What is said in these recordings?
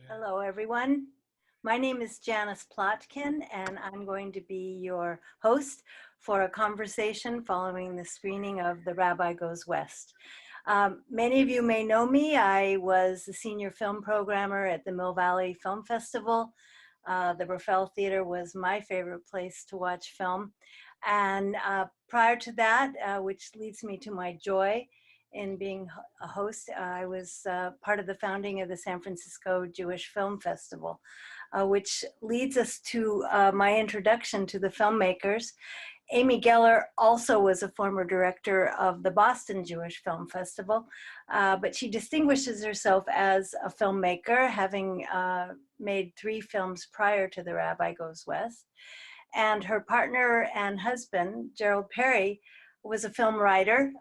Hello, everyone. My name is Janis Plotkin, and I'm going to be your host for a conversation following the screening of The Rabbi Goes West. Many of you may know me. I was the senior film programmer at the Mill Valley Film Festival. The Rafael Theater was my favorite place to watch film. And prior to that, which leads me to my joy in being a host, I was part of the founding of the San Francisco Jewish Film Festival, which leads us to my introduction to the filmmakers. Amy Geller also was a former director of the Boston Jewish Film Festival, but she distinguishes herself as a filmmaker, having made 3 films prior to The Rabbi Goes West. And her partner and husband, Gerald Peary, was a film writer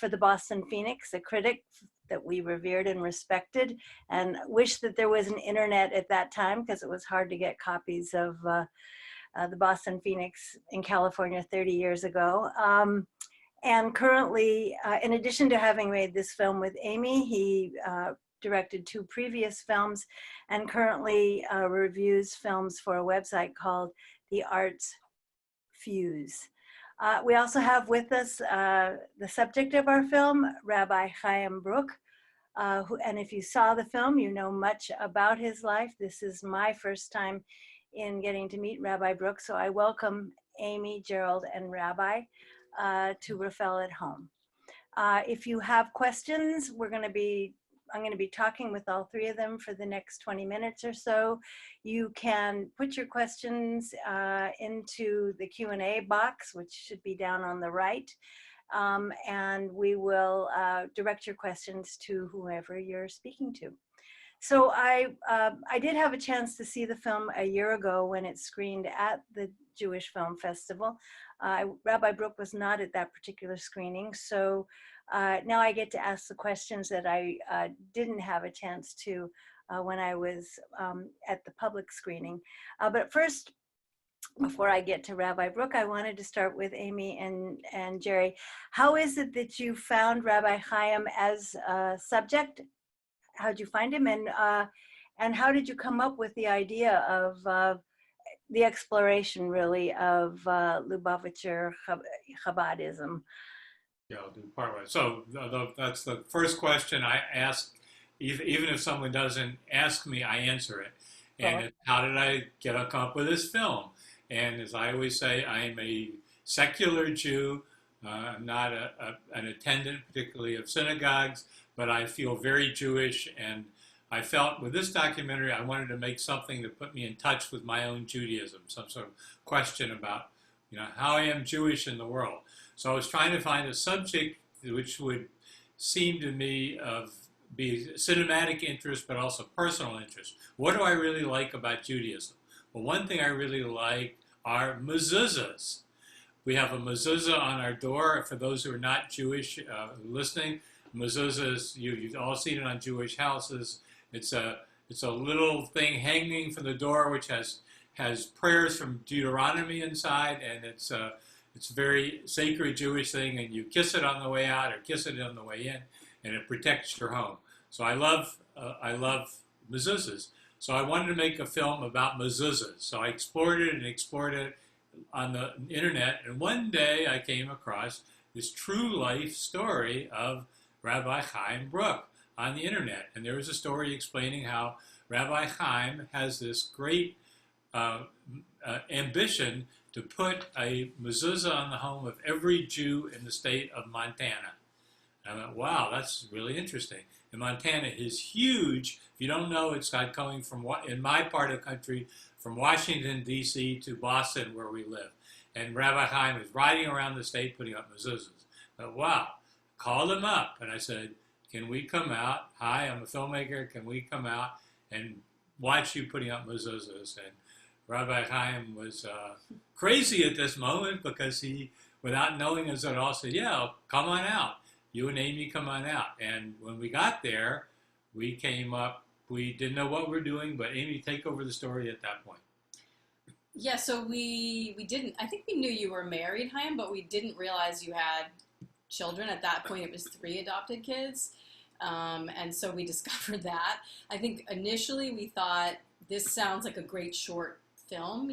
for the Boston Phoenix, a critic that we revered and respected, and wished that there was an internet at that time because it was hard to get copies of the Boston Phoenix in California 30 years ago. And currently, in addition to having made this film with Amy, he directed 2 previous films and currently reviews films for a website called The Arts Fuse. We also have with us the subject of our film, Rabbi Chaim Bruk, and if you saw the film, you know much about his life. This is my first time in getting to meet Rabbi Bruk, so I welcome Amy, Gerald, and Rabbi to Rafael at Home. If you have questions, I'm going to be talking with all 3 of them for the next 20 minutes or so. You can put your questions into the Q&A box, which should be down on the right. And we will direct your questions to whoever you're speaking to. So I did have a chance to see the film a year ago when it screened at the Jewish Film Festival. Rabbi Bruk was not at that particular screening, so now I get to ask the questions that I didn't have a chance to when I was at the public screening. But first, before I get to Rabbi Bruk, I wanted to start with Amy and Jerry. How is it that you found Rabbi Chaim as a subject? How'd you find him, and how did you come up with the idea of the exploration, really, of Lubavitcher Chabadism? Yeah, I'll do part of it. So that's the first question I ask. Even if someone doesn't ask me, I answer it. And it's, how did I come up with this film? And as I always say, I am a secular Jew. I'm not an attendant, particularly of synagogues, but I feel very Jewish. And I felt with this documentary, I wanted to make something that put me in touch with my own Judaism, some sort of question about, how I am Jewish in the world. So I was trying to find a subject which would seem to me be cinematic interest, but also personal interest. What do I really like about Judaism? Well, one thing I really like are mezuzahs. We have a mezuzah on our door. For those who are not Jewish listening, mezuzahs, you've all seen it on Jewish houses. It's a little thing hanging from the door which has prayers from Deuteronomy inside, and it's a very sacred Jewish thing, and you kiss it on the way out or kiss it on the way in, and it protects your home. So I love mezuzahs. So I wanted to make a film about mezuzahs. So I explored it on the internet, and one day I came across this true life story of Rabbi Chaim Bruk on the internet. And there was a story explaining how Rabbi Chaim has this great ambition to put a mezuzah on the home of every Jew in the state of Montana. And I thought, wow, that's really interesting. And Montana is huge. If you don't know, it's got coming from, in my part of the country, from Washington, D.C. to Boston, where we live. And Rabbi Chaim is riding around the state putting up mezuzahs. I thought, wow. Called him up, and I said, can we come out? Hi, I'm a filmmaker. Can we come out and watch you putting up mezuzahs? And Rabbi Chaim was crazy at this moment because he, without knowing us at all, said, yeah, come on out. You and Amy come on out. And when we got there, we came up. We didn't know what we were doing, but Amy, take over the story at that point. Yeah, so we didn't, I think we knew you were married, Chaim, but we didn't realize you had children. At that point, it was 3 adopted kids. And so we discovered that. I think initially we thought this sounds like a great short film,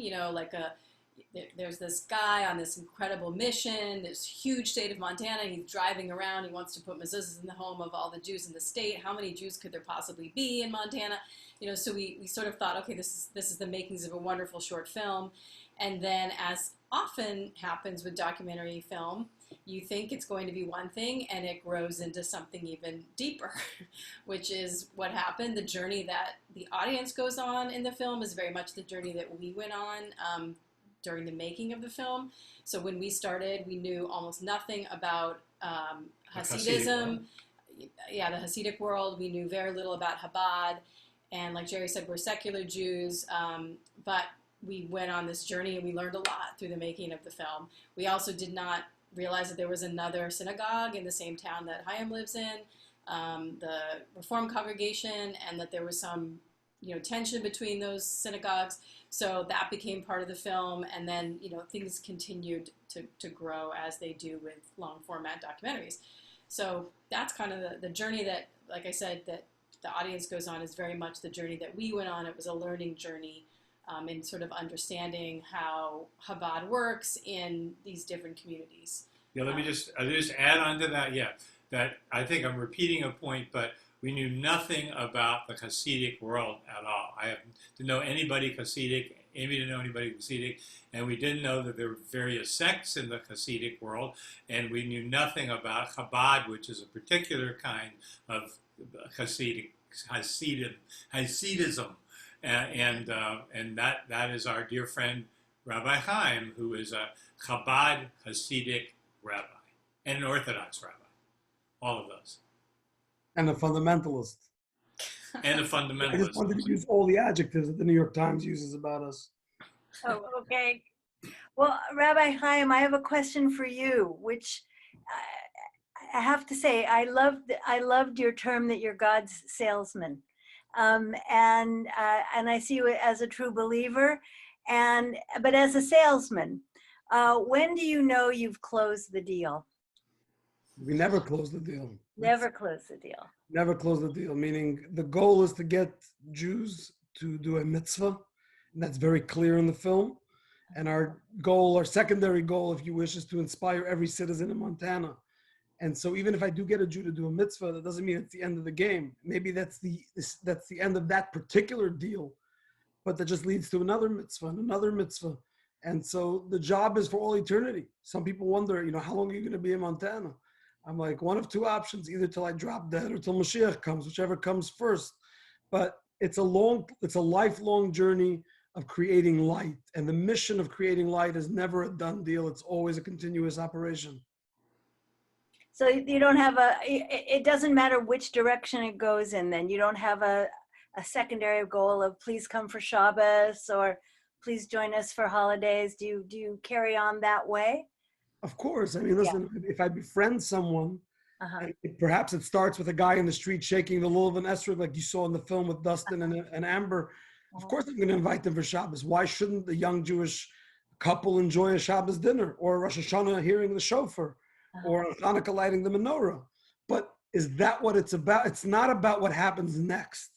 there's this guy on this incredible mission, this huge state of Montana. He's driving around. He wants to put mezuzahs in the home of all the Jews in the state. How many Jews could there possibly be in Montana? So we sort of thought, okay, this is the makings of a wonderful short film. And then, as often happens with documentary film, you think it's going to be one thing and it grows into something even deeper, which is what happened. The journey that the audience goes on in the film is very much the journey that we went on during the making of the film. So when we started, we knew almost nothing about Hasidism. The Hasidic world. We knew very little about Chabad. And like Jerry said, we're secular Jews, but we went on this journey and we learned a lot through the making of the film. We also did not realize that there was another synagogue in the same town that Chaim lives in, the Reform congregation, and that there was some tension between those synagogues. So that became part of the film, and then things continued to grow as they do with long format documentaries. So that's kind of the journey that, like I said, that the audience goes on is very much the journey that we went on. It was a learning journey in sort of understanding how Chabad works in these different communities. Yeah, let me just add on to that. Yeah, that I think I'm repeating a point, but we knew nothing about the Hasidic world at all. I didn't know anybody Hasidic. Amy didn't know anybody Hasidic, and we didn't know that there were various sects in the Hasidic world, and we knew nothing about Chabad, which is a particular kind of Hasidism, and that is our dear friend Rabbi Chaim, who is a Chabad Hasidic rabbi and an Orthodox rabbi, all of those. And a fundamentalist. And a fundamentalist. I just wanted to use all the adjectives that the New York Times uses about us. Oh, okay. Well, Rabbi Chaim, I have a question for you, which I have to say, I loved your term that you're God's salesman, and I see you as a true believer, but as a salesman, when do you know you've closed the deal? We never close the deal. Never close the deal. Never close the deal, meaning the goal is to get Jews to do a mitzvah, and that's very clear in the film. And our secondary goal, if you wish, is to inspire every citizen in Montana. And so even if I do get a Jew to do a mitzvah, that doesn't mean it's the end of the game. Maybe that's the end of that particular deal, but that just leads to another mitzvah and another mitzvah. And so the job is for all eternity. Some people wonder, how long are you going to be in Montana? I'm like, one of two options, either till I drop dead or till Mashiach comes, whichever comes first. But it's a lifelong journey of creating light. And the mission of creating light is never a done deal. It's always a continuous operation. So you don't have it doesn't matter which direction it goes in then. You don't have a secondary goal of please come for Shabbos or please join us for holidays. Do you carry on that way? Of course. I mean, listen, if I befriend someone, perhaps it starts with a guy in the street shaking the lulav and esrog like you saw in the film with Dustin and Amber. Of course I'm going to invite them for Shabbos. Why shouldn't the young Jewish couple enjoy a Shabbos dinner or Rosh Hashanah hearing the shofar or Hanukkah lighting the menorah? But is that what it's about? It's not about what happens next.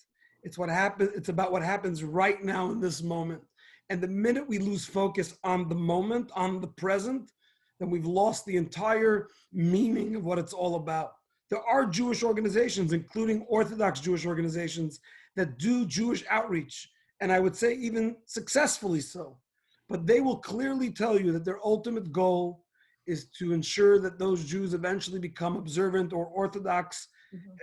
It's about what happens right now in this moment. And the minute we lose focus on the moment, on the present, then we've lost the entire meaning of what it's all about. There are Jewish organizations, including Orthodox Jewish organizations, that do Jewish outreach, and I would say even successfully so. But they will clearly tell you that their ultimate goal is to ensure that those Jews eventually become observant or Orthodox,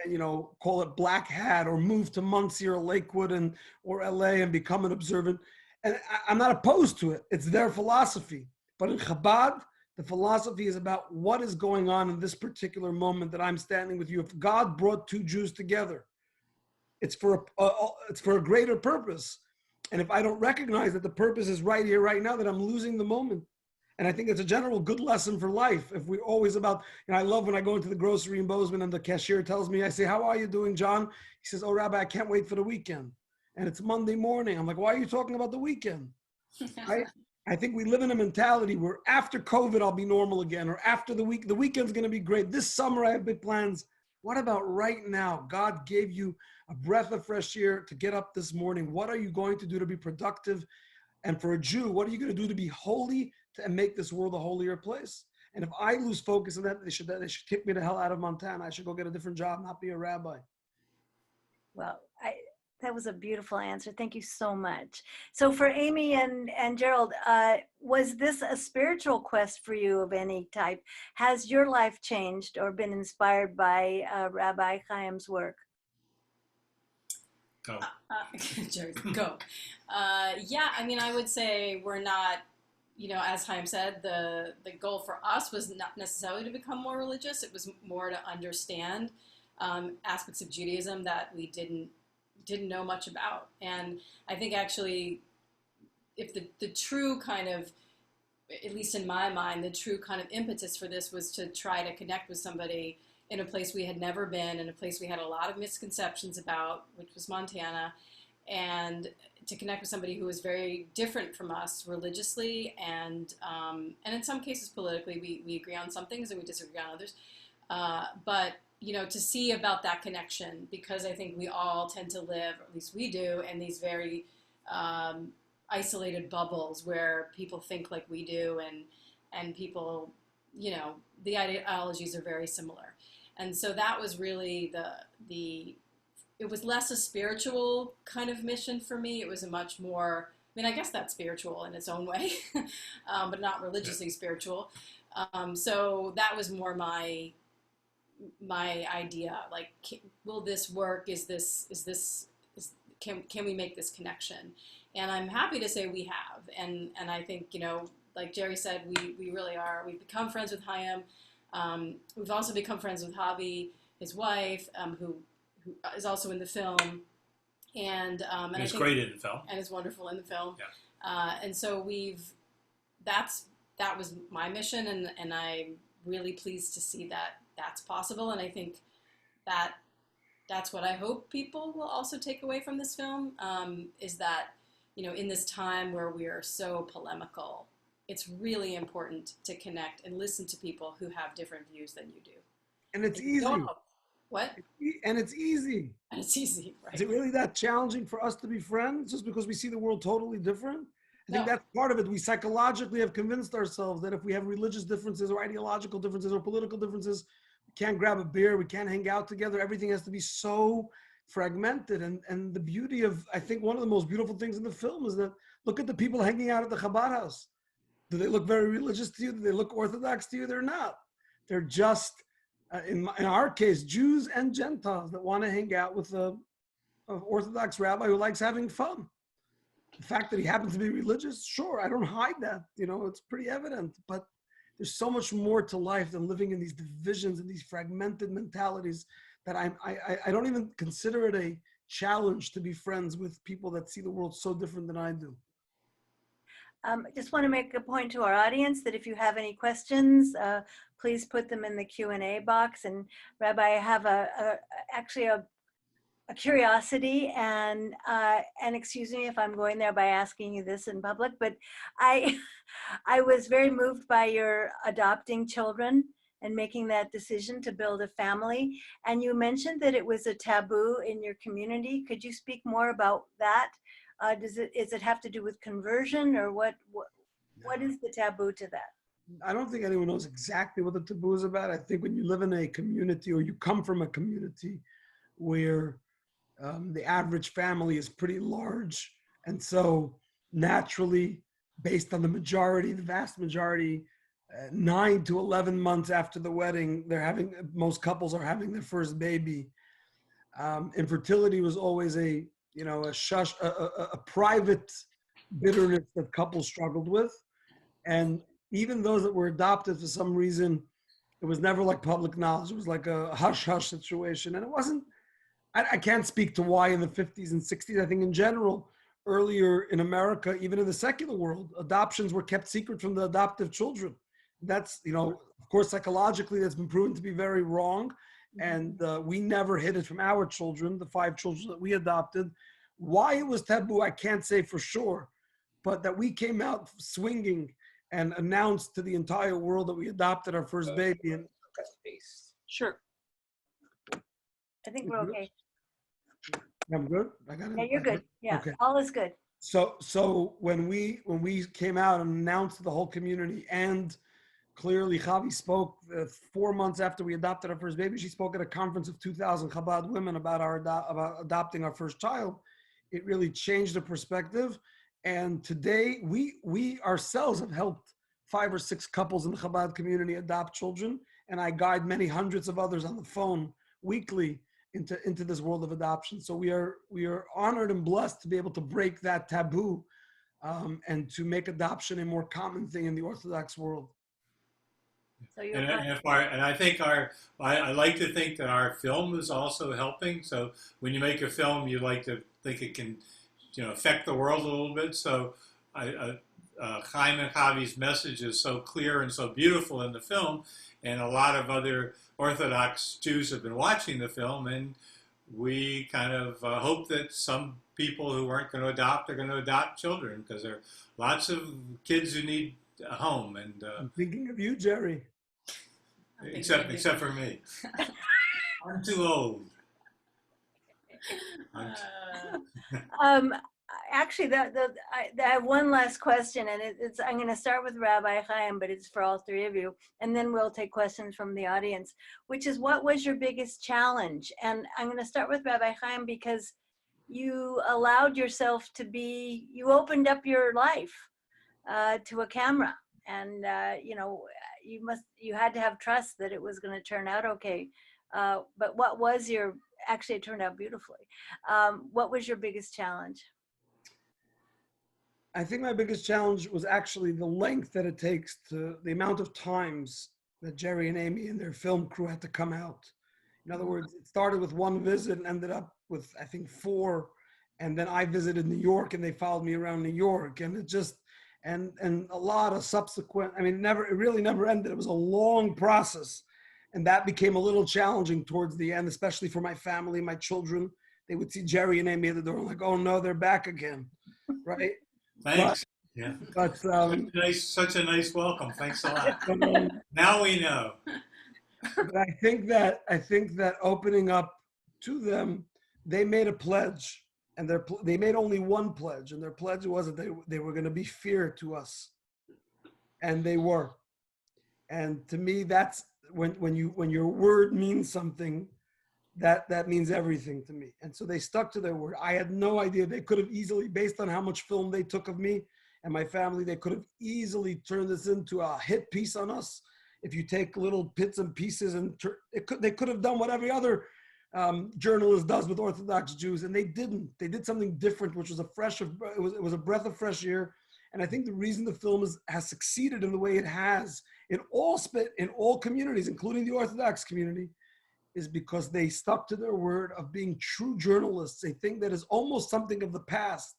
and, call it black hat, or move to Muncie or Lakewood or LA and become an observant. And I'm not opposed to it. It's their philosophy. But in Chabad, the philosophy is about what is going on in this particular moment that I'm standing with you. If God brought two Jews together, it's for a greater purpose. And if I don't recognize that the purpose is right here, right now, then I'm losing the moment. And I think it's a general good lesson for life. If we're always about, I love when I go into the grocery in Bozeman and the cashier tells me, I say, how are you doing, John? He says, oh, Rabbi, I can't wait for the weekend. And it's Monday morning. I'm like, why are you talking about the weekend? I think we live in a mentality where after COVID, I'll be normal again, or after the weekend's going to be great. This summer, I have big plans. What about right now? God gave you a breath of fresh air to get up this morning. What are you going to do to be productive? And for a Jew, what are you going to do to be holy and make this world a holier place? And if I lose focus on that, they should kick me the hell out of Montana. I should go get a different job, not be a rabbi. Well, that was a beautiful answer. Thank you so much. So for Amy and Gerald, was this a spiritual quest for you of any type? Has your life changed or been inspired by Rabbi Chaim's work? Go. Jerry, go. Yeah, I mean, I would say we're not, as Chaim said, the goal for us was not necessarily to become more religious. It was more to understand aspects of Judaism that we didn't know much about. And I think actually, if the true kind of, at least in my mind, the true kind of impetus for this was to try to connect with somebody in a place we had never been, in a place we had a lot of misconceptions about, which was Montana, and to connect with somebody who was very different from us religiously and in some cases politically. We agree on some things and we disagree on others. But to see about that connection, because I think we all tend to live, or at least we do, in these very isolated bubbles where people think like we do, and people, the ideologies are very similar. And so that was really it was less a spiritual kind of mission for me. It was a much more, I mean, I guess that's spiritual in its own way, but not religiously spiritual. So that was more my idea, like, will this work? Can we make this connection? And I'm happy to say we have. And I think, like Jerry said, we really are. We've become friends with Chaim. We've also become friends with Javi, his wife, who is also in the film. And it's great in the film. And is wonderful in the film. Yeah. And so that was my mission, and I'm really pleased to see that that's possible. And I think that's what I hope people will also take away from this film, is that, in this time where we are so polemical, it's really important to connect and listen to people who have different views than you do. And it's easy. What? And it's easy. And it's easy, right? Is it really that challenging for us to be friends just because we see the world totally different? I think that's part of it. We psychologically have convinced ourselves that if we have religious differences or ideological differences or political differences, we can't grab a beer, we can't hang out together. Everything has to be so fragmented. And the beauty of, I think one of the most beautiful things in the film is that, look at the people hanging out at the Chabad house. Do they look very religious to you? Do they look Orthodox to you? They're not. They're just, in our case, Jews and Gentiles that want to hang out with an Orthodox rabbi who likes having fun. The fact that he happens to be religious, sure, I don't hide that. It's pretty evident. But there's so much more to life than living in these divisions and these fragmented mentalities that I don't even consider it a challenge to be friends with people that see the world so different than I do. I just want to make a point to our audience that if you have any questions, please put them in the Q&A box. And Rabbi, I have actually a curiosity, and excuse me if I'm going there by asking you this in public, but I was very moved by your adopting children and making that decision to build a family. And you mentioned that it was a taboo in your community. Could you speak more about that? Does it have to do with conversion, or what is the taboo to that? I don't think anyone knows exactly what the taboo is about. I think when you live in a community, or you come from a community where the average family is pretty large, and so naturally, based on the vast majority, 9 to 11 months after the wedding, most couples are having their first baby. Infertility was always a private bitterness that couples struggled with. And even those that were adopted, for some reason, it was never like public knowledge. It was like a hush-hush situation. And it wasn't, I can't speak to why in the 50s and 60s. I think in general, earlier in America, even in the secular world, adoptions were kept secret from the adoptive children. That's, of course, psychologically, that's been proven to be very wrong. And we never hid it from our children, the 5 children that we adopted. Why it was taboo, I can't say for sure, but that we came out swinging and announced to the entire world that we adopted our first baby. And Sure. I think we're okay. I'm good. I got it. Yeah, you're good. Yeah, Okay. all is good. So when we came out and announced to the whole community, and clearly Chavi spoke 4 months after we adopted our first baby. She spoke at a conference of 2,000 Chabad women about about adopting our first child. It really changed the perspective. And today we ourselves have helped 5 or 6 couples in the Chabad community adopt children, and I guide many hundreds of others on the phone weekly into this world of adoption. So we are honored and blessed to be able to break that taboo and to make adoption a more common thing in the Orthodox world. So you're and I think I like to think that our film is also helping. So when you make a film, you like to think it can, affect the world a little bit. So Chaim and Chavi's message is so clear and so beautiful in the film, and a lot of other Orthodox Jews have been watching the film, and we kind of hope that some people who aren't going to adopt are going to adopt children, because there are lots of kids who need a home. And I'm thinking of you, Jerry. Except for me. I'm too old. Actually, I have one last question, and I'm going to start with Rabbi Chaim, but it's for all 3 of you, and then we'll take questions from the audience, which is, what was your biggest challenge? And I'm going to start with Rabbi Chaim because you allowed yourself to be, you opened up your life to a camera, and you had to have trust that it was going to turn out okay. But what was actually it turned out beautifully. What was your biggest challenge? I think my biggest challenge was actually the length that it takes, the amount of times that Jerry and Amy and their film crew had to come out. In other words, it started with 1 visit and ended up with, I think, 4. And then I visited New York and they followed me around New York. And it just, and a lot of subsequent, it really never ended. It was a long process. And that became a little challenging towards the end, especially for my family, my children. They would see Jerry and Amy at the door, like, oh no, they're back again, right? Thanks. But such a nice welcome. Thanks a lot. Now we know. But I think that opening up to them, they made a pledge, and they made only one pledge, and their pledge was that they were going to be fear to us, and they were. And to me, that's when your word means something, that means everything to me. And so they stuck to their word. I had no idea. They could have easily, based on how much film they took of me and my family, they could have easily turned this into a hit piece on us. If you take little bits and pieces, and they could have done what every other journalist does with Orthodox Jews, and they didn't. They did something different, which was it was a breath of fresh air. And I think the reason the film has succeeded in the way it has in all communities, including the Orthodox community, is because they stuck to their word of being true journalists. They think that is almost something of the past,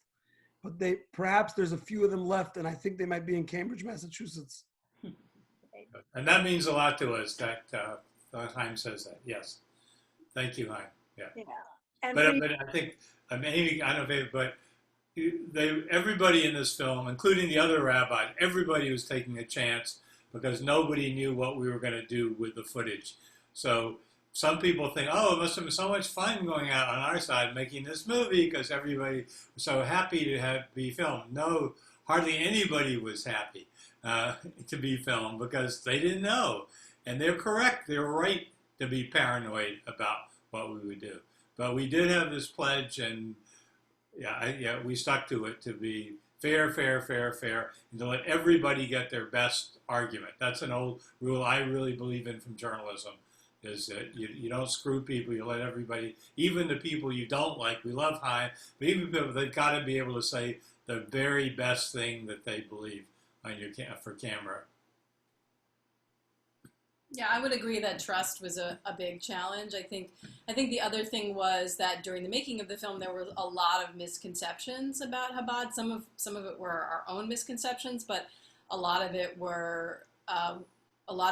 but perhaps there's a few of them left, and I think they might be in Cambridge, Massachusetts. And that means a lot to us that Chaim says that. Yes. Thank you, Chaim. Yeah. But I think, Amy, I don't know if but everybody in this film, including the other rabbis, everybody was taking a chance because nobody knew what we were going to do with the footage. So some people think, oh, it must have been so much fun going out on our side making this movie because everybody was so happy to be filmed. No, hardly anybody was happy to be filmed because they didn't know. And they're correct. They're right to be paranoid about what we would do. But we did have this pledge, and we stuck to it to be fair, and to let everybody get their best argument. That's an old rule I really believe in from journalism, is that you don't screw people, you let everybody, even the people you don't like, we love Chaim, but even people, they've got to be able to say the very best thing that they believe on for camera. Yeah, I would agree that trust was a big challenge. I think the other thing was that during the making of the film, there were a lot of misconceptions about Chabad. Some of it were our own misconceptions, but a lot of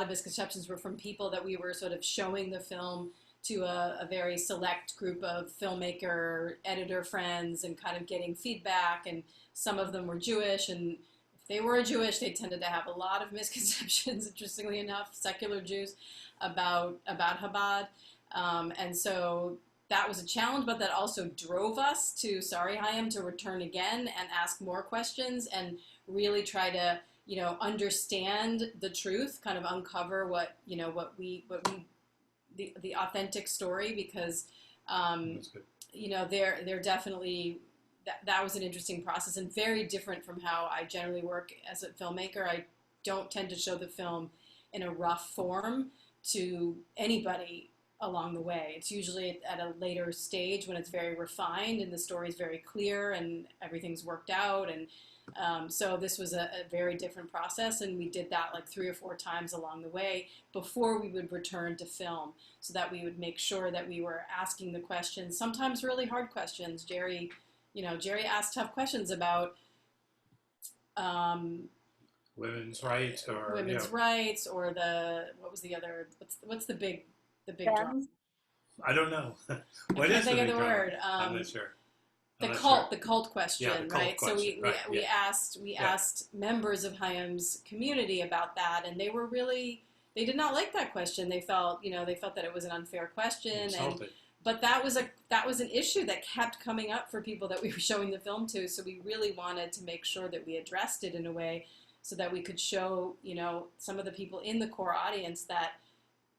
misconceptions were from people that we were sort of showing the film to a very select group of filmmaker, editor friends, and kind of getting feedback. And some of them were Jewish, and they were Jewish, they tended to have a lot of misconceptions, interestingly enough, secular Jews, about Chabad. And so that was a challenge, but that also drove us to, sorry, Chaim, to return again and ask more questions and really try to, understand the truth, kind of uncover what the authentic story, because, they're definitely, that was an interesting process and very different from how I generally work as a filmmaker. I don't tend to show the film in a rough form to anybody along the way. It's usually at a later stage when it's very refined and the story's very clear and everything's worked out. And so this was a very different process, and we did that like 3 or 4 times along the way before we would return to film, so that we would make sure that we were asking the questions, sometimes really hard questions. Jerry asked tough questions about women's rights, or rights, or what was the other? What's the big drama? I don't know. What is the big drama? Word? I'm not sure. The cult question, yeah, the cult right? question. So we asked members of Chaim's community about that, and they did not like that question. They felt that it was an unfair question, but that was an issue that kept coming up for people that we were showing the film to. So we really wanted to make sure that we addressed it in a way so that we could show, some of the people in the core audience that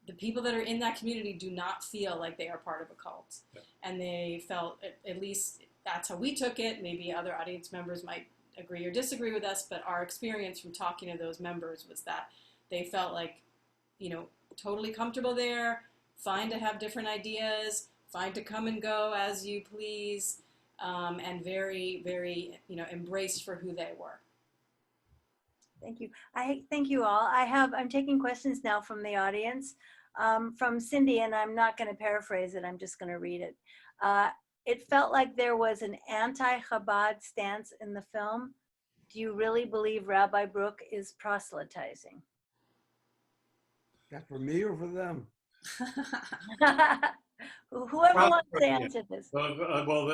the people that are in that community do not feel like they are part of a cult. Yeah. And they felt, at least that's how we took it. Maybe other audience members might agree or disagree with us, but our experience from talking to those members was that they felt like, totally comfortable there, fine to have different ideas, fine to come and go as you please, and very, very, embraced for who they were. Thank you. I thank you all. I'm taking questions now from the audience, from Cindy, and I'm not going to paraphrase it. I'm just going to read it. It felt like there was an anti-Chabad stance in the film. Do you really believe Rabbi Bruk is proselytizing? That for me or for them? Whoever wants to answer this. Well,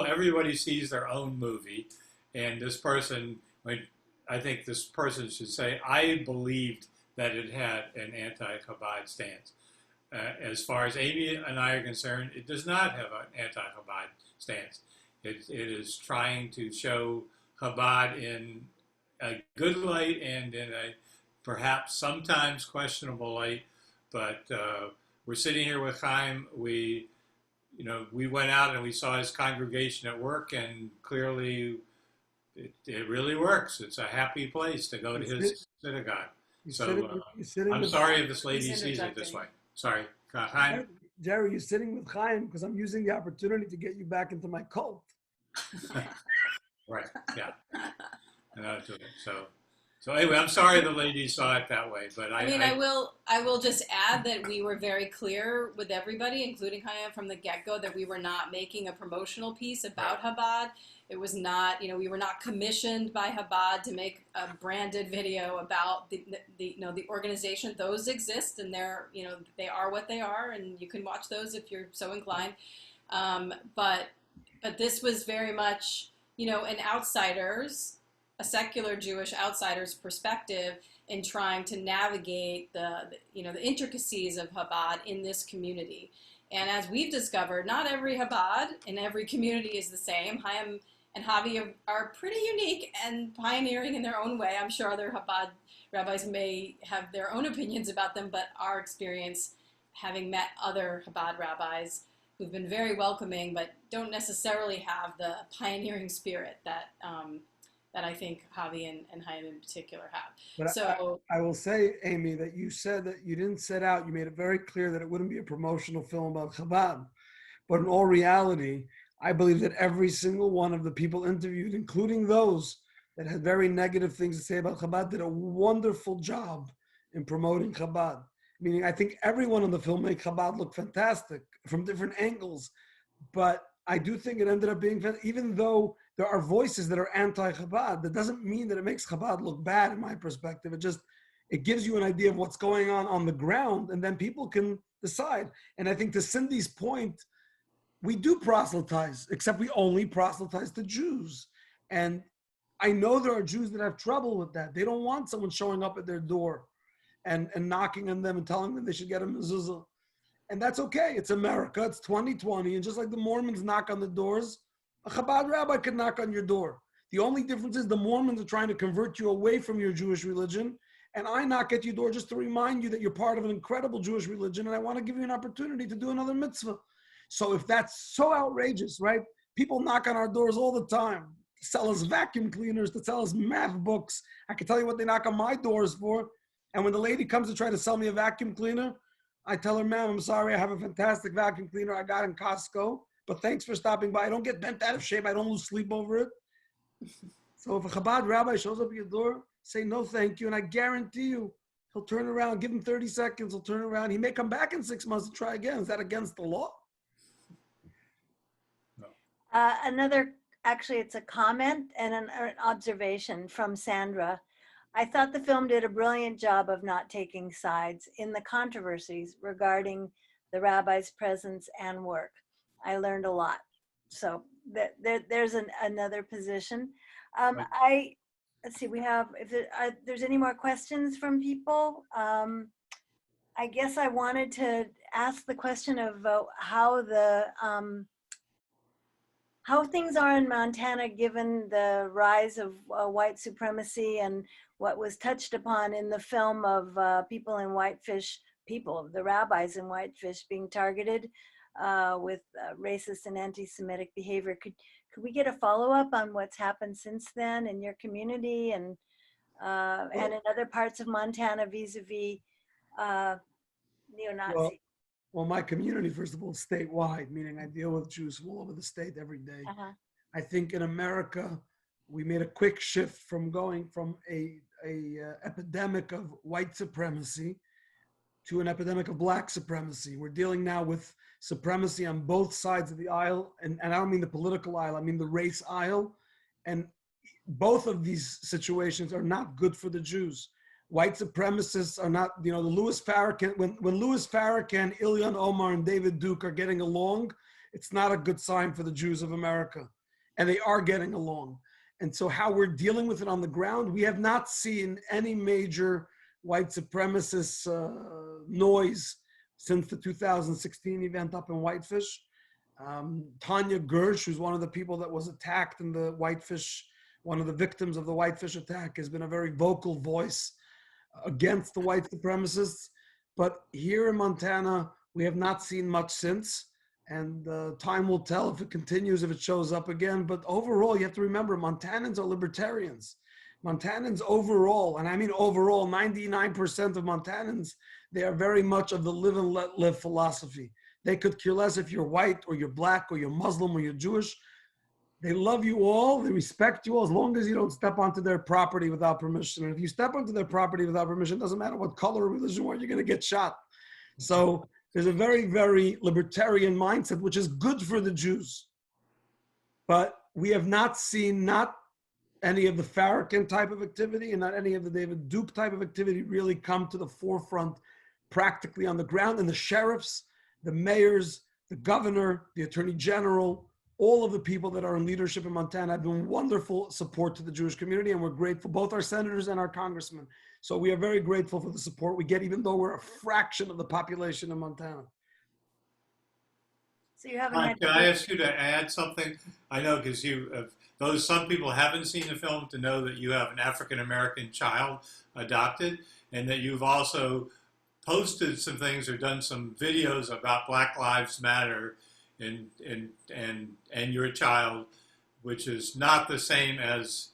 everybody sees their own movie, and this person, I think this person should say, I believed that it had an anti-Chabad stance. As far as Amy and I are concerned, it does not have an anti-Chabad stance. It is trying to show Chabad in a good light and in a perhaps sometimes questionable light. But we're sitting here with Chaim. We went out and we saw his congregation at work, and clearly it really works. It's a happy place to go to his synagogue. So I'm sorry if this lady sees it this way. Sorry, Chaim. Jerry, you're sitting with Chaim because I'm using the opportunity to get you back into my cult. Right. Yeah. So anyway, I'm sorry the lady saw it that way, but I will just add that we were very clear with everybody, including Chaim, from the get-go, that we were not making a promotional piece about Chabad. It was not, we were not commissioned by Chabad to make a branded video about the organization. Those exist, and they are what they are, and you can watch those if you're so inclined. But this was very much, a secular Jewish outsider's perspective in trying to navigate the intricacies of Chabad in this community. And as we've discovered, not every Chabad in every community is the same. Chaim and Javi are pretty unique and pioneering in their own way. I'm sure other Chabad rabbis may have their own opinions about them, but our experience, having met other Chabad rabbis who've been very welcoming, but don't necessarily have the pioneering spirit that I think Javi and Chaim in particular have. But I will say, Amy, that you said that you didn't set out, you made it very clear that it wouldn't be a promotional film about Chabad. But in all reality, I believe that every single one of the people interviewed, including those that had very negative things to say about Chabad, did a wonderful job in promoting Chabad. Meaning, I think everyone in the film made Chabad look fantastic from different angles. But I do think it ended up being, even though there are voices that are anti-Chabad, that doesn't mean that it makes Chabad look bad in my perspective. It gives you an idea of what's going on the ground, and then people can decide. And I think to Cindy's point, we do proselytize, except we only proselytize to Jews. And I know there are Jews that have trouble with that. They don't want someone showing up at their door and knocking on them and telling them they should get a mezuzah. And that's okay. It's America. It's 2020. And just like the Mormons knock on the doors, a Chabad rabbi could knock on your door. The only difference is the Mormons are trying to convert you away from your Jewish religion. And I knock at your door just to remind you that you're part of an incredible Jewish religion. And I want to give you an opportunity to do another mitzvah. So if that's so outrageous, right? People knock on our doors all the time to sell us vacuum cleaners, to sell us math books. I can tell you what they knock on my doors for. And when the lady comes to try to sell me a vacuum cleaner, I tell her, ma'am, I'm sorry, I have a fantastic vacuum cleaner I got in Costco, but thanks for stopping by. I don't get bent out of shape. I don't lose sleep over it. So if a Chabad rabbi shows up at your door, say no thank you, and I guarantee you, he'll turn around, give him 30 seconds, he'll turn around. He may come back in 6 months to try again. Is that against the law? Actually, it's a comment and an observation from Sandra. I thought the film did a brilliant job of not taking sides in the controversies regarding the rabbi's presence and work. I learned a lot. So there's another position. Let's see, we have, if there's any more questions from people, I guess I wanted to ask the question of how things are in Montana given the rise of white supremacy and what was touched upon in the film of people in Whitefish, the rabbis in Whitefish being targeted with racist and anti-Semitic behavior. Could we get a follow-up on what's happened since then in your community and in other parts of Montana vis-a-vis neo-Nazi? Well, my community, first of all, is statewide, meaning I deal with Jews from all over the state every day. I think in America, we made a quick shift from going from a epidemic of white supremacy to an epidemic of black supremacy. We're dealing now with supremacy on both sides of the aisle, and I don't mean the political aisle, I mean the race aisle. And both of these situations are not good for the Jews. White supremacists are not, the Louis Farrakhan, when Louis Farrakhan, Ilhan Omar, and David Duke are getting along, it's not a good sign for the Jews of America. And they are getting along. And so how we're dealing with it on the ground, we have not seen any major white supremacist noise since the 2016 event up in Whitefish. Tanya Gersh, who's one of the people that was attacked in the Whitefish, one of the victims of the Whitefish attack, has been a very vocal voice against the white supremacists. But here in Montana, we have not seen much since. And time will tell if it continues, if it shows up again. But overall, you have to remember, Montanans are libertarians. Montanans overall, and I mean overall, 99% of Montanans, they are very much of the live and let live philosophy. They could care less if you're white or you're black or you're Muslim or you're Jewish. They love you all, they respect you all, as long as you don't step onto their property without permission. And if you step onto their property without permission, it doesn't matter what color or religion you are, you're going to get shot. So there's a very, very libertarian mindset, which is good for the Jews. But we have not seen any of the Farrakhan type of activity and not any of the David Duke type of activity really come to the forefront practically on the ground. And the sheriffs, the mayors, the governor, the attorney general, all of the people that are in leadership in Montana have been wonderful support to the Jewish community, and we're grateful, both our senators and our congressmen. So we are very grateful for the support we get, even though we're a fraction of the population in Montana. So you haven't had Can I ask you to add something? I know because some people haven't seen the film to know that you have an African-American child adopted, and that you've also posted some things or done some videos about Black Lives Matter and your child, which is not the same as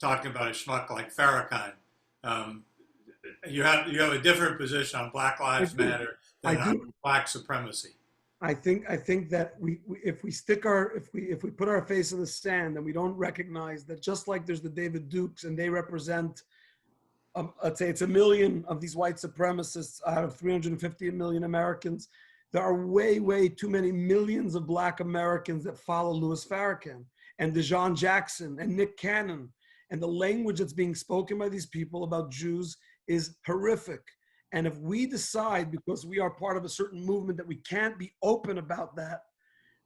talking about a schmuck like Farrakhan. You have a different position on Black Lives Matter than on black supremacy. I think that if we put our face in the sand and we don't recognize that, just like there's the David Dukes and they represent, let's say it's 1 million of these white supremacists out of 350 million Americans, there are way, way too many millions of black Americans that follow Louis Farrakhan and DeJohn Jackson and Nick Cannon. And the language that's being spoken by these people about Jews is horrific. And if we decide, because we are part of a certain movement, that we can't be open about that,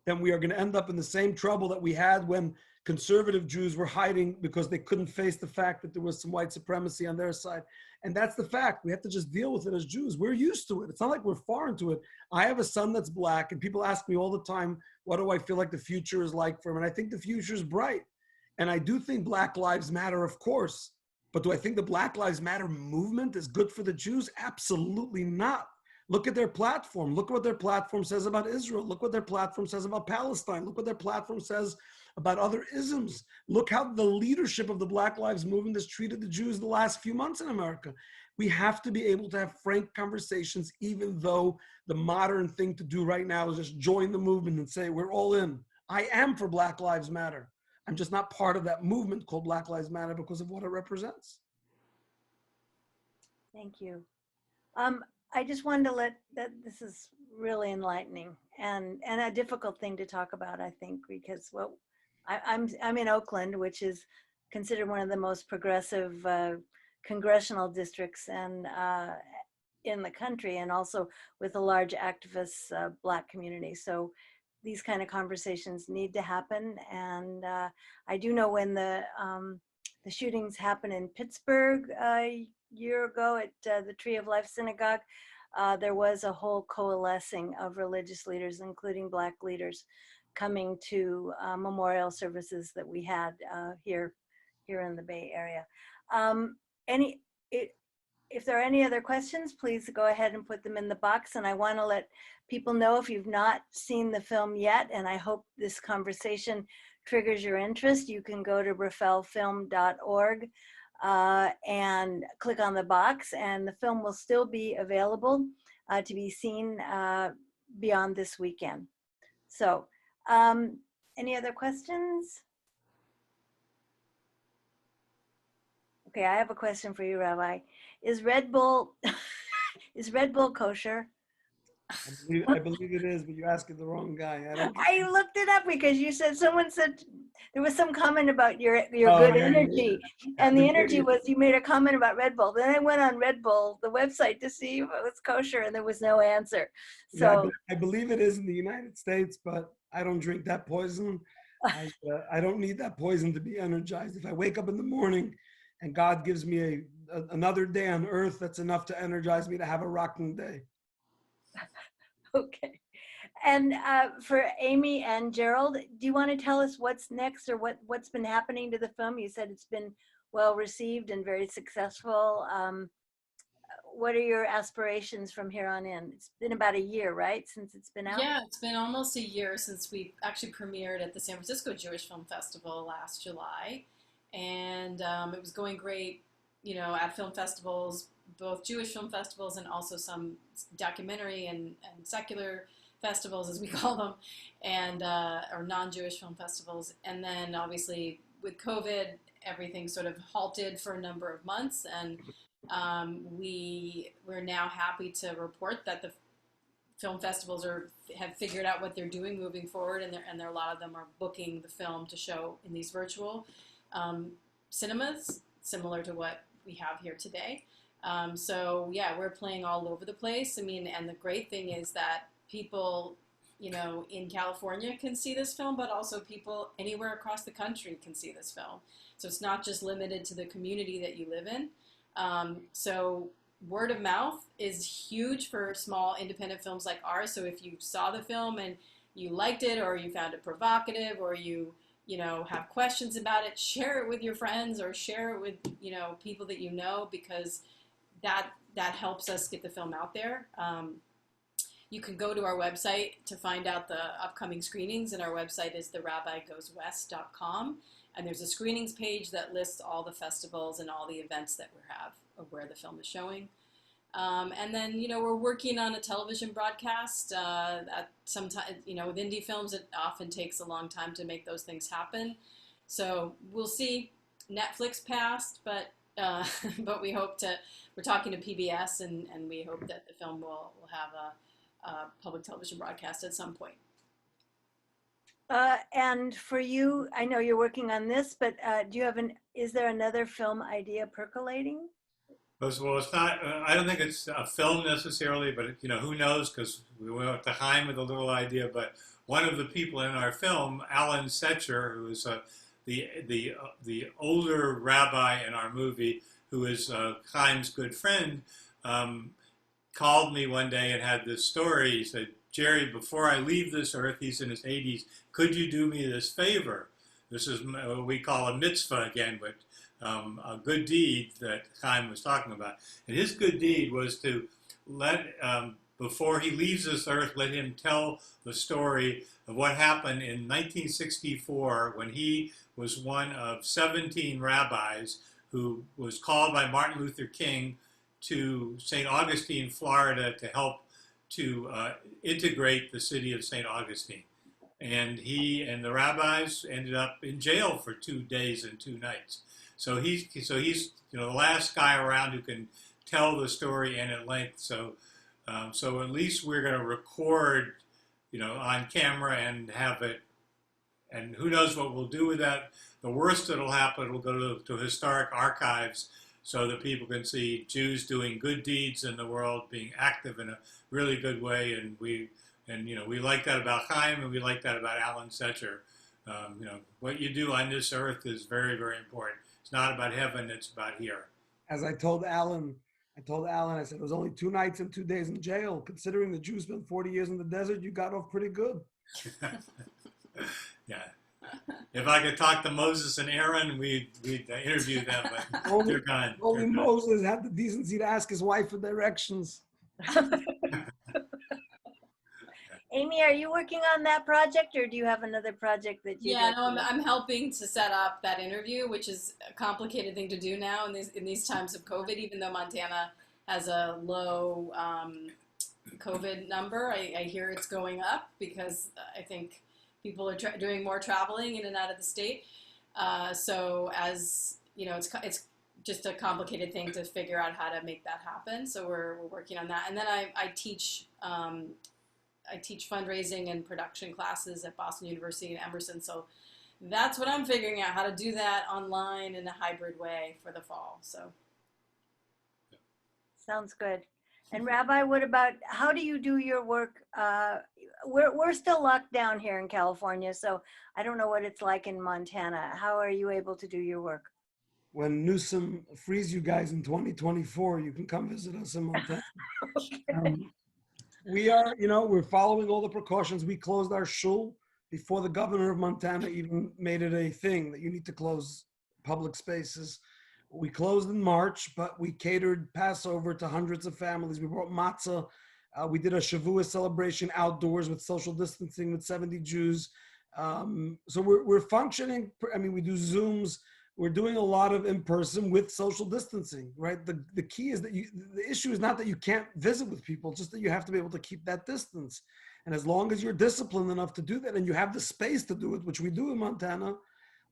then we are going to end up in the same trouble that we had when Conservative Jews were hiding because they couldn't face the fact that there was some white supremacy on their side. And that's the fact. We have to just deal with it as Jews. We're used to it. It's not like we're foreign to it. I have a son that's black, and people ask me all the time, what do I feel like the future is like for him? And I think the future is bright. And I do think Black Lives Matter, of course. But do I think the Black Lives Matter movement is good for the Jews? Absolutely not. Look at their platform. Look what their platform says about Israel. Look what their platform says about Palestine. Look what their platform says about other isms. Look how the leadership of the Black Lives Movement has treated the Jews the last few months in America. We have to be able to have frank conversations, even though the modern thing to do right now is just join the movement and say, we're all in. I am for Black Lives Matter. I'm just not part of that movement called Black Lives Matter because of what it represents. Thank you. I just wanted to let that this is really enlightening and a difficult thing to talk about, I think, because I'm in Oakland, which is considered one of the most progressive congressional districts and in the country, and also with a large activist Black community. So these kind of conversations need to happen. And I do know when the shootings happened in Pittsburgh a year ago at the Tree of Life Synagogue, there was a whole coalescing of religious leaders, including Black leaders, coming to memorial services that we had here in the Bay Area. If there are any other questions, please go ahead and put them in the box. And I want to let people know, if you've not seen the film yet, and I hope this conversation triggers your interest, you can go to rafelfilm.org and click on the box, and the film will still be available to be seen beyond this weekend. So any other questions? Okay, I have a question for you, Rabbi. Is Red Bull kosher? I believe it is, but you're asking the wrong guy. I looked it up because someone said there was some comment about your good energy, and the energy was, you made a comment about Red Bull. Then I went on Red Bull, the website, to see if it was kosher, and there was no answer. So yeah, I believe it is in the United States, but I don't drink that poison. I don't need that poison to be energized. If I wake up in the morning and God gives me another day on earth, that's enough to energize me to have a rocking day. Okay. And for Amy and Gerald, do you want to tell us what's next, or what's been happening to the film? You said it's been well received and very successful. What are your aspirations from here on in? It's been about a year, right, since it's been out? Yeah, it's been almost a year since we actually premiered at the San Francisco Jewish Film Festival last July. And it was going great, you know, at film festivals, both Jewish film festivals and also some documentary and secular festivals, as we call them, and or non-Jewish film festivals. And then obviously with COVID, everything sort of halted for a number of months, and we're now happy to report that the film festivals have figured out what they're doing moving forward, and a lot of them are booking the film to show in these virtual cinemas, similar to what we have here today. So yeah, we're playing all over the place. I mean, and the great thing is that people, you know, in California can see this film, but also people anywhere across the country can see this film. So it's not just limited to the community that you live in. So word of mouth is huge for small independent films like ours. So if you saw the film and you liked it, or you found it provocative, or you know, have questions about it, share it with your friends, or share it with, you know, people that you know, because that helps us get the film out there. You can go to our website to find out the upcoming screenings, and our website is therabbigoeswest.com, and there's a screenings page that lists all the festivals and all the events that we have of where the film is showing. And then, you know, we're working on a television broadcast. That sometimes, you know, with indie films, it often takes a long time to make those things happen. So we'll see. Netflix passed, but we hope to. We're talking to PBS, and we hope that the film will have a public television broadcast at some point. And for you, I know you're working on this, but is there another film idea percolating? Well, it's not. I don't think it's a film necessarily, but you know, who knows? Because we went to Chaim with a little idea. But one of the people in our film, Alan Setcher, who is a the older rabbi in our movie, who is Chaim's good friend, called me one day and had this story. He said, "Jerry, before I leave this earth," he's in his 80s, "could you do me this favor?" This is what we call a mitzvah again, but a good deed that Chaim was talking about. And his good deed was to let, before he leaves this earth, let him tell the story of what happened in 1964 when he was one of 17 rabbis who was called by Martin Luther King to St. Augustine, Florida, to help to integrate the city of St. Augustine. And he and the rabbis ended up in jail for 2 days and 2 nights. So he's the last guy around who can tell the story and at length. So at least we're going to record, on camera and have it. And who knows what we'll do with that. The worst that'll happen will go to historic archives so that people can see Jews doing good deeds in the world, being active in a really good way. And we like that about Chaim, and we like that about Alan Setcher. What you do on this earth is very, very important. It's not about heaven, it's about here. As I told Alan, I said, it was only 2 nights and 2 days in jail. Considering the Jews spent 40 years in the desert, you got off pretty good. Yeah. If I could talk to Moses and Aaron, we'd interview them, but they're gone. Only Moses had the decency to ask his wife for directions. Amy, are you working on that project, or do you have another project that you? Yeah, no, I'm helping to set up that interview, which is a complicated thing to do now in these times of COVID. Even though Montana has a low COVID number, I hear it's going up because I think people are doing more traveling in and out of the state. So as you know, it's just a complicated thing to figure out how to make that happen. So we're working on that, and then I teach. I teach fundraising and production classes at Boston University and Emerson. So that's what I'm figuring out, how to do that online in a hybrid way for the fall. So sounds good. And Rabbi, what about, how do you do your work? We're still locked down here in California, so I don't know what it's like in Montana. How are you able to do your work? When Newsom frees you guys in 2024, you can come visit us in Montana. Okay. We are, we're following all the precautions. We closed our shul before the governor of Montana even made it a thing that you need to close public spaces. We closed in March, but we catered Passover to hundreds of families. We brought matzah. We did a Shavuot celebration outdoors with social distancing with 70 Jews. So we're functioning. I mean, we do Zooms. We're doing a lot of in-person with social distancing, right? The key is that the issue is not that you can't visit with people, just that you have to be able to keep that distance. And as long as you're disciplined enough to do that and you have the space to do it, which we do in Montana,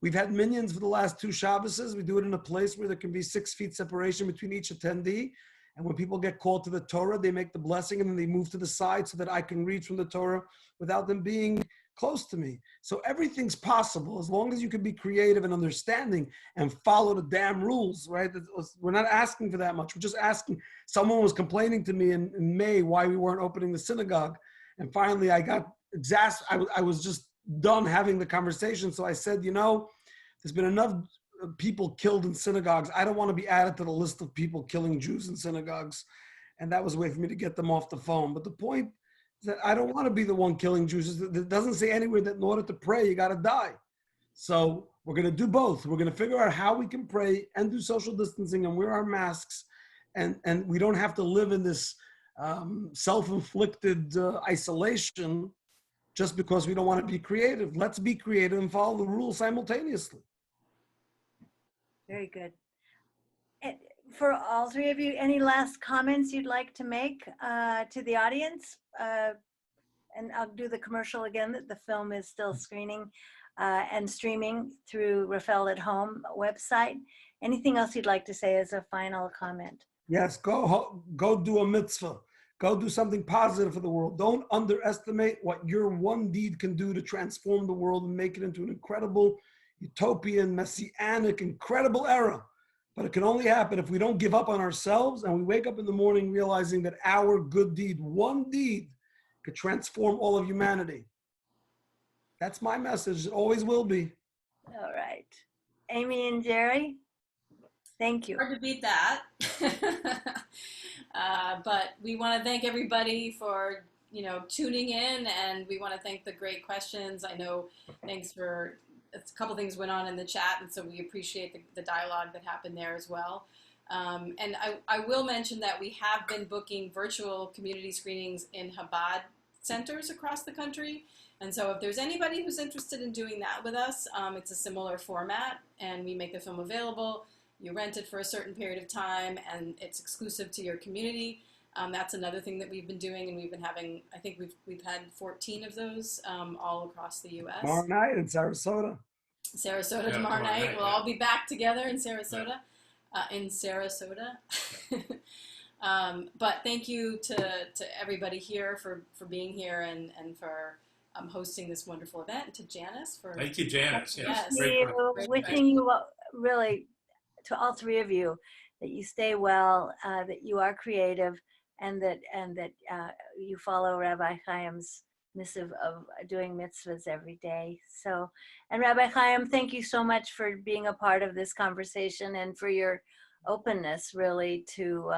we've had minions for the last 2 Shabbases. We do it in a place where there can be 6 feet separation between each attendee. And when people get called to the Torah, they make the blessing and then they move to the side so that I can read from the Torah without them being close to me. So everything's possible as long as you can be creative and understanding and follow the damn rules, right? We're not asking for that much. We're just asking. Someone was complaining to me in May why we weren't opening the synagogue. And finally I got I was just done having the conversation. So I said, there's been enough people killed in synagogues. I don't want to be added to the list of people killing Jews in synagogues. And that was a way for me to get them off the phone. But the point that I don't want to be the one killing Jews. It doesn't say anywhere that in order to pray, you got to die. So we're going to do both. We're going to figure out how we can pray and do social distancing and wear our masks. And we don't have to live in this self-inflicted isolation just because we don't want to be creative. Let's be creative and follow the rules simultaneously. Very good. And for all 3 of you, any last comments you'd like to make to the audience? And I'll do the commercial again, that the film is still screening and streaming through Rafael at Home website. Anything else you'd like to say as a final comment? Yes, go do a mitzvah. Go do something positive for the world. Don't underestimate what your one deed can do to transform the world and make it into an incredible, utopian, messianic, incredible era. But it can only happen if we don't give up on ourselves and we wake up in the morning realizing that our good deed, one deed, could transform all of humanity. That's my message. It always will be. All right. Amy and Jerry, thank you. Hard to beat that. But we want to thank everybody for, tuning in, and we want to thank the great questions. I know, thanks for, a couple things went on in the chat, and so we appreciate the dialogue that happened there as well. And I will mention that we have been booking virtual community screenings in Chabad centers across the country. And so if there's anybody who's interested in doing that with us, it's a similar format, and we make the film available. You rent it for a certain period of time, and it's exclusive to your community. That's another thing that we've been doing, and we've been having, I think we've had 14 of those all across the U.S. Tomorrow night in Sarasota. Sarasota tomorrow night. We'll all be back together in Sarasota. But thank you to everybody here for being here and for hosting this wonderful event, and to Janis for. Thank you, Janis. Yes. Wishing you really, to all three of you, that you stay well, that you are creative, and that you follow Rabbi Chaim's mitzvah of doing mitzvahs every day. So, and Rabbi Chaim, thank you so much for being a part of this conversation and for your openness, really, to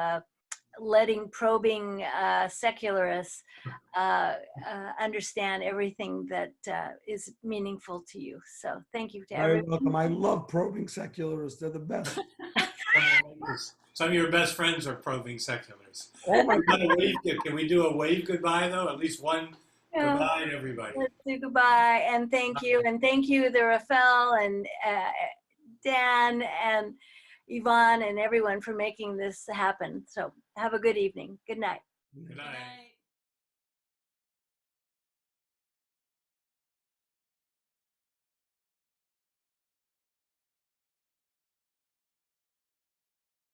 letting probing secularists understand everything that is meaningful to you. So thank you to everyone. Welcome. I love probing secularists. They're the best. Some of your best friends are probing secularists. Oh my God. Can we do a wave goodbye, though? At least one goodbye to everybody. Let's do goodbye, and thank you. And thank you to Rafael and Dan and Yvonne and everyone for making this happen. So have a good evening. Good night. Good night.